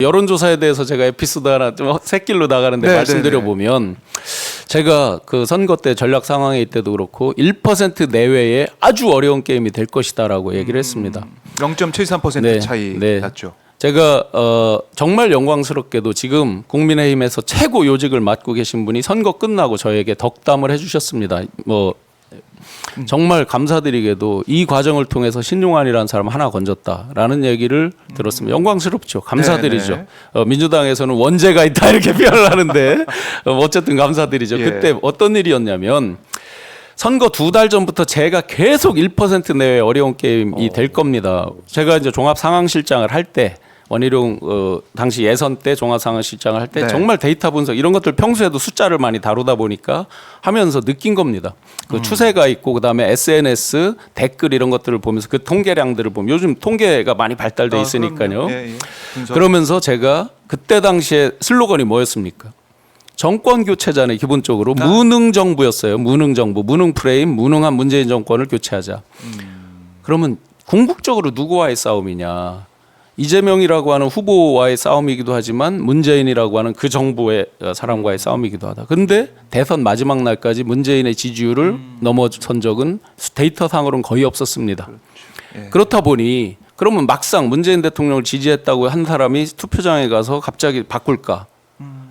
여론조사에 대해서 제가 에피소드 하나 좀 새길로 나가는데 말씀드려 보면 제가 그 선거 때 전략 상황회 때도 그렇고 1% 내외의 아주 어려운 게임이 될 것이다라고 얘기를 했습니다. 0.73% 차이 났죠. 제가 정말 영광스럽게도 지금 국민의힘에서 최고 요직을 맡고 계신 분이 선거 끝나고 저에게 덕담을 해주셨습니다. 정말 감사드리게도 이 과정을 통해서 신용환이라는 사람 하나 건졌다라는 얘기를 들었습니다. 영광스럽죠. 감사드리죠. 민주당에서는 원죄가 있다 이렇게 표현을 하는데 어쨌든 감사드리죠. 그때 어떤 일이었냐면 선거 2달 전부터 제가 계속 1% 내외 어려운 게임이 될 겁니다. 제가 이제 종합상황실장을 할 때 원희룡 당시 예선 때 종합상황실장을 할 때 정말 데이터 분석 이런 것들 평소에도 숫자를 많이 다루다 보니까 하면서 느낀 겁니다. 그 추세가 있고 그다음에 SNS 댓글 이런 것들을 보면서 그 통계량들을 보면 요즘 통계가 많이 발달돼 있으니까요. 그러면서 제가 그때 당시에 슬로건이 뭐였습니까? 정권 교체잖아요. 기본적으로 무능 정부였어요. 무능 정부, 무능 프레임, 무능한 문재인 정권을 교체하자. 그러면 궁극적으로 누구와의 싸움이냐? 이재명이라고 하는 후보와의 싸움이기도 하지만 문재인이라고 하는 그 정부의 사람과의 싸움이기도 하다. 그런데 대선 마지막 날까지 문재인의 지지율을 넘어선 적은 데이터상으로는 거의 없었습니다. 그렇다 보니 그러면 막상 문재인 대통령을 지지했다고 한 사람이 투표장에 가서 갑자기 바꿀까?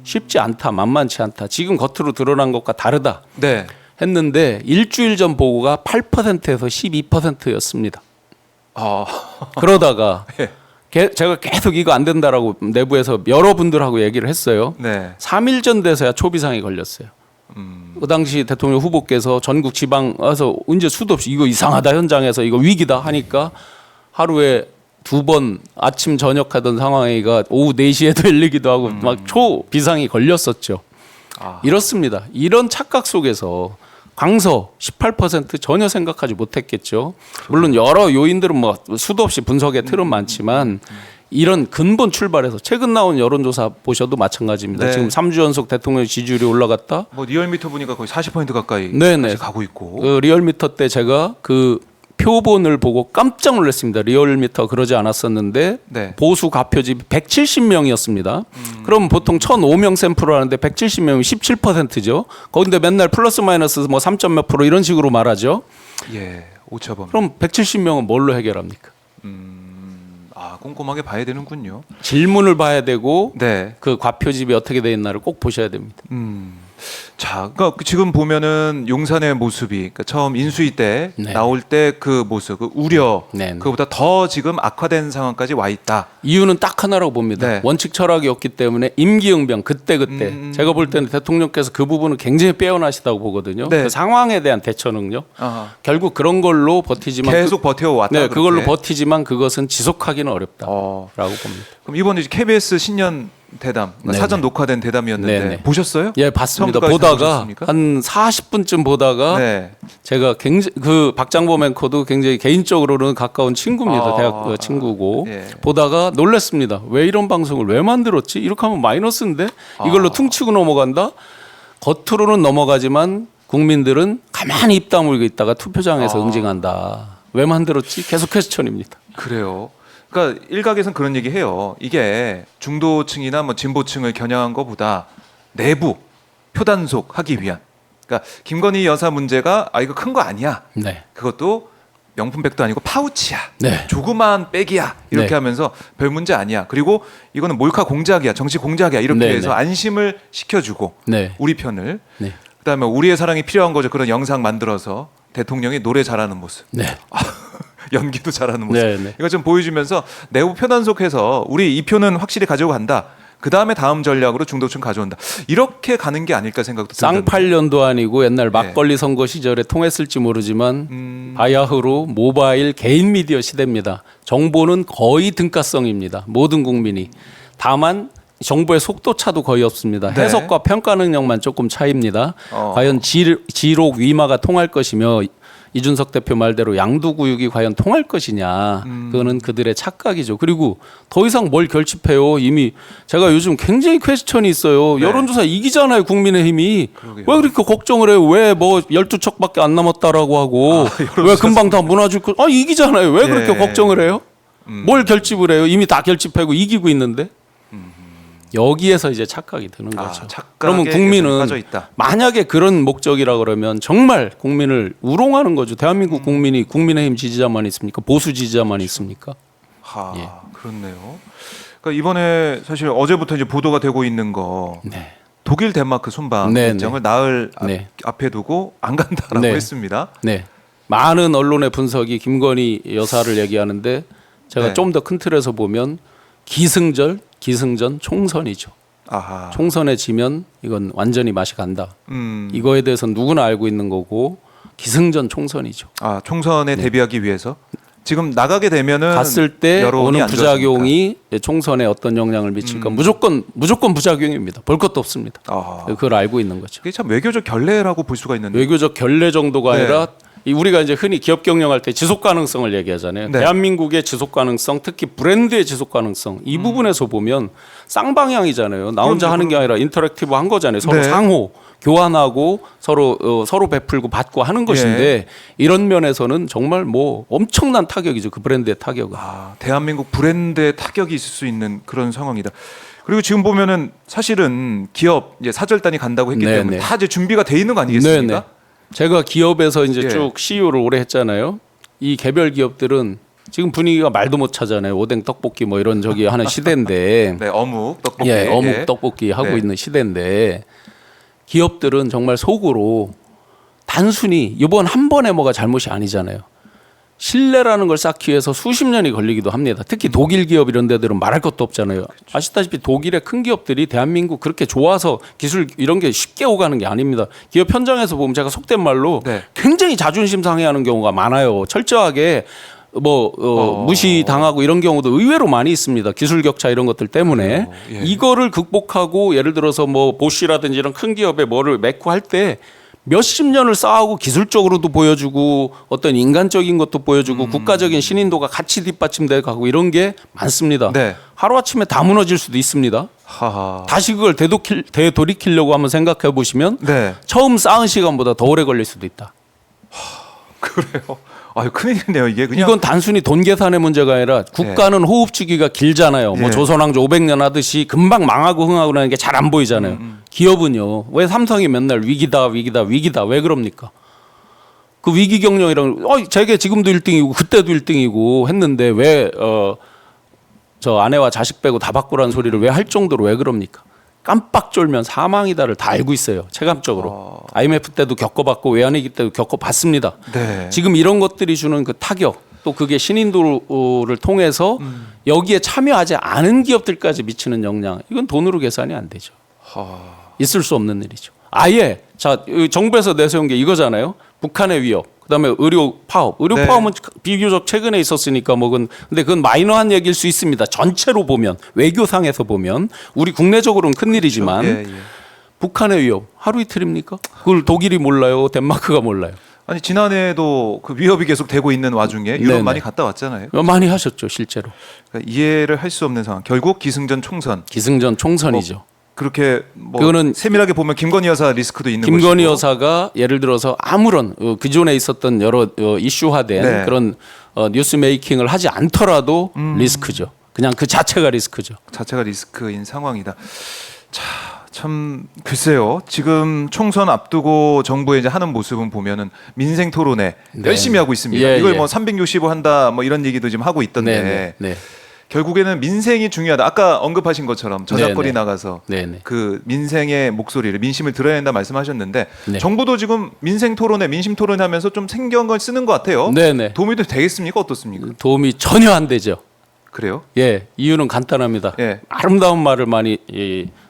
쉽지 않다. 만만치 않다. 지금 겉으로 드러난 것과 다르다. 했는데 일주일 전 보고가 8%에서 12%였습니다. 그러다가 제가 계속 이거 안 된다라고 내부에서 여러분들하고 얘기를 했어요. 3일 전 돼서야 초비상이 걸렸어요. 그 당시 대통령 후보께서 전국 지방 와서 언제 수도 없이 이거 이상하다 현장에서 이거 위기다 하니까 하루에 2번 아침 저녁 하던 상황회의가 오후 4시에도 열리기도 하고 막 초비상이 걸렸었죠. 이렇습니다. 이런 착각 속에서 광서 18% 전혀 생각하지 못했겠죠. 물론 여러 요인들은 뭐 수도 없이 분석의 틀은 많지만 이런 근본 출발에서 최근 나온 여론조사 보셔도 마찬가지입니다. 지금 3주 연속 대통령 지지율이 올라갔다. 뭐 리얼미터 보니까 거의 40% 가까이 가고 있고. 그 리얼미터 때 제가 그 표본을 보고 깜짝 놀랐습니다. 리얼미터 그러지 않았었는데 보수 가표집이 170명이었습니다. 그럼 보통 1,005명 샘플을 하는데 170명이면 17%죠. 거기데 맨날 플러스 마이너스 뭐 3점 몇 프로 이런 식으로 말하죠. 오차범위. 그럼 170명은 뭘로 해결합니까? 꼼꼼하게 봐야 되는군요. 질문을 봐야 되고 그 과표집이 어떻게 돼 있나를 꼭 보셔야 됩니다. 자, 그러니까 지금 보면은 용산의 모습이 그러니까 처음 인수위 때 나올 때 그 모습, 그 우려, 그보다 더 지금 악화된 상황까지 와 있다. 이유는 딱 하나라고 봅니다. 원칙 철학이 없기 때문에 임기응변 그때 제가 볼 때는 대통령께서 그 부분을 굉장히 빼어나시다고 보거든요. 그 상황에 대한 대처 능력. 결국 그런 걸로 버티지만 계속 버텨왔다. 그걸로 버티지만 그것은 지속하기는 어렵다라고 봅니다. 그럼 이번에 KBS 신년 대담 사전 녹화된 대담이었는데 보셨어요? 예, 봤습니다. 보다가 한 40분쯤 보다가 제가 굉장히 그 박장범 앵커도 굉장히 개인적으로는 가까운 친구입니다. 대학 친구고 보다가 놀랐습니다. 왜 이런 방송을 왜 만들었지? 이렇게 하면 마이너스인데 이걸로 퉁치고 넘어간다. 겉으로는 넘어가지만 국민들은 가만히 입 다물고 있다가 투표장에서 응징한다. 왜 만들었지? 계속 퀘스천입니다. 그래요. 그러니까 일각에서는 그런 얘기해요. 이게 중도층이나 뭐 진보층을 겨냥한 것보다 내부 표단속하기 위한. 그러니까 김건희 여사 문제가 이거 큰 거 아니야. 그것도 명품백도 아니고 파우치야. 조그마한 백이야. 이렇게 하면서 별 문제 아니야. 그리고 이거는 몰카 공작이야. 정치 공작이야. 이렇게 해서 안심을 시켜주고 우리 편을. 그다음에 우리의 사랑이 필요한 거죠. 그런 영상 만들어서 대통령이 노래 잘하는 모습. 연기도 잘하는 모습. 이거 좀 보여주면서 내부 표단속해서 우리 이 표는 확실히 가지고 간다. 그 다음에 다음 전략으로 중도층 가져온다. 이렇게 가는 게 아닐까 생각도 듭니다. 쌍팔년도 아니고 옛날 막걸리 선거 시절에 통했을지 모르지만 바야흐로 모바일 개인 미디어 시대입니다. 정보는 거의 등가성입니다. 모든 국민이. 다만 정보의 속도차도 거의 없습니다. 해석과 평가 능력만 조금 차이입니다. 과연 지록 위마가 통할 것이며 이준석 대표 말대로 양두구육이 과연 통할 것이냐. 그거는 그들의 착각이죠. 그리고 더 이상 뭘 결집해요. 이미 제가 요즘 굉장히 퀘스천이 있어요. 여론조사 이기잖아요. 국민의힘이. 왜 그렇게 걱정을 해요. 왜 뭐 12척밖에 안 남았다라고 하고 왜 금방 다 무너질 거. 이기잖아요. 왜 그렇게 걱정을 해요. 뭘 결집을 해요. 이미 다 결집하고 이기고 있는데. 여기에서 이제 착각이 드는 거죠. 착각에 그러면 국민은 빠져 있다. 만약에 그런 목적이라 그러면 정말 국민을 우롱하는 거죠. 대한민국 국민이 국민의힘 지지자만 있습니까? 보수 지지자만 있습니까? 예. 그렇네요. 그러니까 이번에 사실 어제부터 이제 보도가 되고 있는 거 네. 독일 덴마크 순방 네, 일정을 나흘 네. 앞에 두고 안 간다라고 네. 했습니다. 네. 많은 언론의 분석이 김건희 여사를 얘기하는데 제가 네. 좀 더 큰 틀에서 보면 기승전 총선이죠. 아하. 총선에 지면 이건 완전히 맛이 간다. 음. 이거에 대해서 누구나 알고 있는 거고 기승전 총선이죠. 총선에 대비하기 위해서 지금 나가게 되면은 갔을 때 여론이 어느 안 부작용이 총선에 어떤 영향을 미칠까 무조건 부작용입니다. 볼 것도 없습니다. 아하. 그걸 알고 있는 거죠. 그게 참 외교적 결례라고 볼 수가 있는데. 외교적 결례 정도가 네. 아니라 우리가 이제 흔히 기업 경영할 때 지속 가능성을 얘기하잖아요. 네. 대한민국의 지속 가능성, 특히 브랜드의 지속 가능성 이 부분에서 보면 쌍방향이잖아요. 나 혼자 하는 게 아니라 인터랙티브 한 거잖아요. 서로 네. 상호 교환하고 서로 베풀고 받고 하는 것인데 이런 면에서는 정말 뭐 엄청난 타격이죠. 그 브랜드의 타격은. 대한민국 브랜드에 타격이 있을 수 있는 그런 상황이다. 그리고 지금 보면은 사실은 기업 이제 사절단이 간다고 했기 네, 때문에 네. 다 이제 준비가 돼 있는 거 아니겠습니까? 네네. 제가 기업에서 이제 예. 쭉 CEO를 오래 했잖아요. 이 개별 기업들은 지금 분위기가 말도 못 차잖아요. 오뎅 떡볶이 뭐 이런 저기 하는 시대인데. 네, 어묵 떡볶이. 예, 어묵 떡볶이 하고 네. 있는 시대인데 기업들은 정말 속으로 단순히 이번 한 번에 뭐가 잘못이 아니잖아요. 신뢰라는 걸 쌓기 위해서 수십 년이 걸리기도 합니다. 특히 독일 기업 이런 데들은 말할 것도 없잖아요. 아시다시피 독일의 큰 기업들이 대한민국 그렇게 좋아서 기술 이런 게 쉽게 오가는 게 아닙니다. 기업 현장에서 보면 제가 속된 말로 네. 굉장히 자존심 상해하는 경우가 많아요. 철저하게 무시당하고 이런 경우도 의외로 많이 있습니다. 기술 격차 이런 것들 때문에 예. 이거를 극복하고 예를 들어서 뭐 보쉬라든지 이런 큰 기업에 뭐를 메고 할 때 몇십 년을 쌓아오고 기술적으로도 보여주고 어떤 인간적인 것도 보여주고 국가적인 신인도가 같이 뒷받침돼 가고 이런 게 많습니다. 네. 하루아침에 다 무너질 수도 있습니다. 하하. 다시 그걸 되돌이키려고 한번 생각해 보시면 네. 처음 쌓은 시간보다 더 오래 걸릴 수도 있다. 그래요. 아유 큰일이네요. 이게 그냥 이건 단순히 돈 계산의 문제가 아니라 국가는 호흡 주기가 길잖아요. 뭐 예. 조선왕조 500년 하듯이 금방 망하고 흥하고 나는 게 잘 안 보이잖아요. 기업은요. 왜 삼성이 맨날 위기다 왜 그럽니까? 그 위기 경영이랑 제게 지금도 1등이고 그때도 1등이고 했는데 왜 저 아내와 자식 빼고 다 바꾸라는 소리를 왜 할 정도로 왜 그럽니까? 깜빡 졸면 사망이다를 다 알고 있어요. 체감적으로. IMF 때도 겪어봤고 외환위기 때도 겪어봤습니다. 네. 지금 이런 것들이 주는 그 타격 또 그게 신인도를 통해서 여기에 참여하지 않은 기업들까지 미치는 영향 이건 돈으로 계산이 안 되죠. 있을 수 없는 일이죠. 아예 정부에서 내세운 게 이거잖아요. 북한의 위협. 그다음에 의료 파업. 의료 네. 파업은 비교적 최근에 있었으니까 근데 그건 마이너한 얘기일 수 있습니다. 전체로 보면 외교상에서 보면 우리 국내적으로는 큰 일이지만 예, 예. 북한의 위협 하루 이틀입니까? 그걸 독일이 몰라요. 덴마크가 몰라요. 아니 지난해에도 그 위협이 계속 되고 있는 와중에 유럽 네네. 많이 갔다 왔잖아요. 많이 하셨죠, 실제로. 그러니까 이해를 할 수 없는 상황. 결국 기승전 총선. 기승전 총선이죠. 그렇게 뭐 그거는 세밀하게 보면 김건희 여사 리스크도 있는 김건희 것이고. 여사가 예를 들어서 아무런 기존에 있었던 여러 이슈화된 네. 그런 뉴스 메이킹을 하지 않더라도 리스크죠. 그냥 그 자체가 리스크죠. 자체가 리스크인 상황이다. 자, 참 글쎄요. 지금 총선 앞두고 정부에 이제 하는 모습은 보면은 민생 토론회 네. 열심히 하고 있습니다. 예, 이걸 예. 뭐 365 한다 뭐 이런 얘기도 지금 하고 있던데. 네, 네, 결국에는 민생이 중요하다. 아까 언급하신 것처럼 저작거리 네, 네. 나가서 네, 네. 그 민생의 목소리를 민심을 들어야 한다 말씀하셨는데 네. 정부도 지금 민생 토론회, 민심 토론회 하면서 좀 생경한 걸 쓰는 것 같아요. 네, 네. 도움이 되겠습니까? 어떻습니까? 도움이 전혀 안 되죠. 그래요? 예, 이유는 간단합니다. 예. 아름다운 말을 많이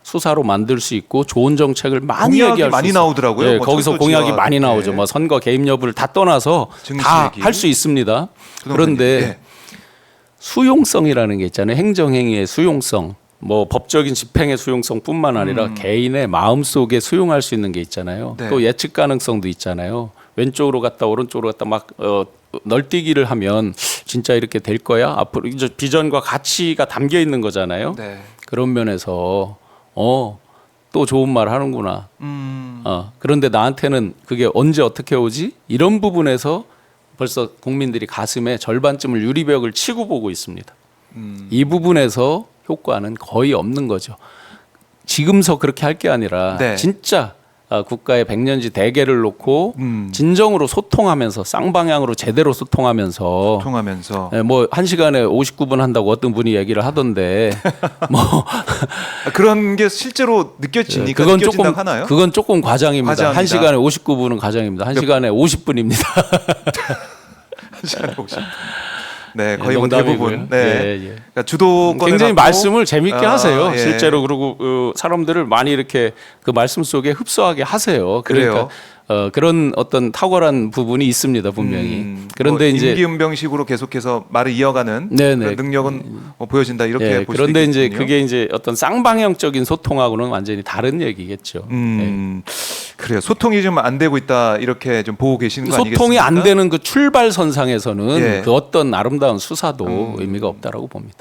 수사로 만들 수 있고 좋은 정책을 많이 공약이 얘기할 수 많이 있어요. 나오더라고요. 예, 뭐 거기서 철도 공약이 지원, 많이 나오죠. 예. 뭐 선거 개입 여부를 다 떠나서 증시 다 얘기. 할 수 있습니다. 그동안 그런데 예. 수용성이라는 게 있잖아요. 행정행위의 수용성, 뭐 법적인 집행의 수용성뿐만 아니라 개인의 마음속에 수용할 수 있는 게 있잖아요. 네. 또 예측 가능성도 있잖아요. 왼쪽으로 갔다 오른쪽으로 갔다 막 널뛰기를 하면 진짜 이렇게 될 거야. 앞으로 이제 비전과 가치가 담겨 있는 거잖아요. 네. 그런 면에서 또 좋은 말 하는구나. 그런데 나한테는 그게 언제 어떻게 오지? 이런 부분에서 벌써 국민들이 가슴에 절반쯤을 유리벽을 치고 보고 있습니다. 이 부분에서 효과는 거의 없는 거죠. 지금서 그렇게 할 게 아니라 네. 진짜 국가의 백년지 대계를 놓고 진정으로 소통하면서 쌍방향으로 제대로 소통하면서 통하면서 뭐 1시간에 59분 한다고 어떤 분이 얘기를 하던데 뭐 그런 게 실제로 느껴지니까 그건 느껴진다고 조금 하나요? 그건 조금 과장입니다. 과장이다. 1시간에 59분은 과장입니다. 1시간에 50분입니다. 1시간에 50. 네, 거의 뭐 농담이고요. 대부분. 네. 예, 예. 그러니까 주도권을 굉장히 갖고 말씀을 재밌게 하세요. 예. 실제로 그리고 사람들을 많이 이렇게 그 말씀 속에 흡수하게 하세요. 그러니까 그래요? 그런 어떤 탁월한 부분이 있습니다, 분명히. 그런데 뭐 이제 임기응변식으로 계속해서 말을 이어가는 네네. 그런 능력은 뭐 보여진다 이렇게 예, 볼 수도 그런데 이제 있겠군요. 그게 이제 어떤 쌍방향적인 소통하고는 완전히 다른 얘기겠죠. 그래요. 소통이 좀 안 되고 있다 이렇게 좀 보고 계시는 거 아니겠습니까? 소통이 안 되는 그 출발선상에서는 예. 그 어떤 아름다운 수사도 의미가 없다라고 봅니다.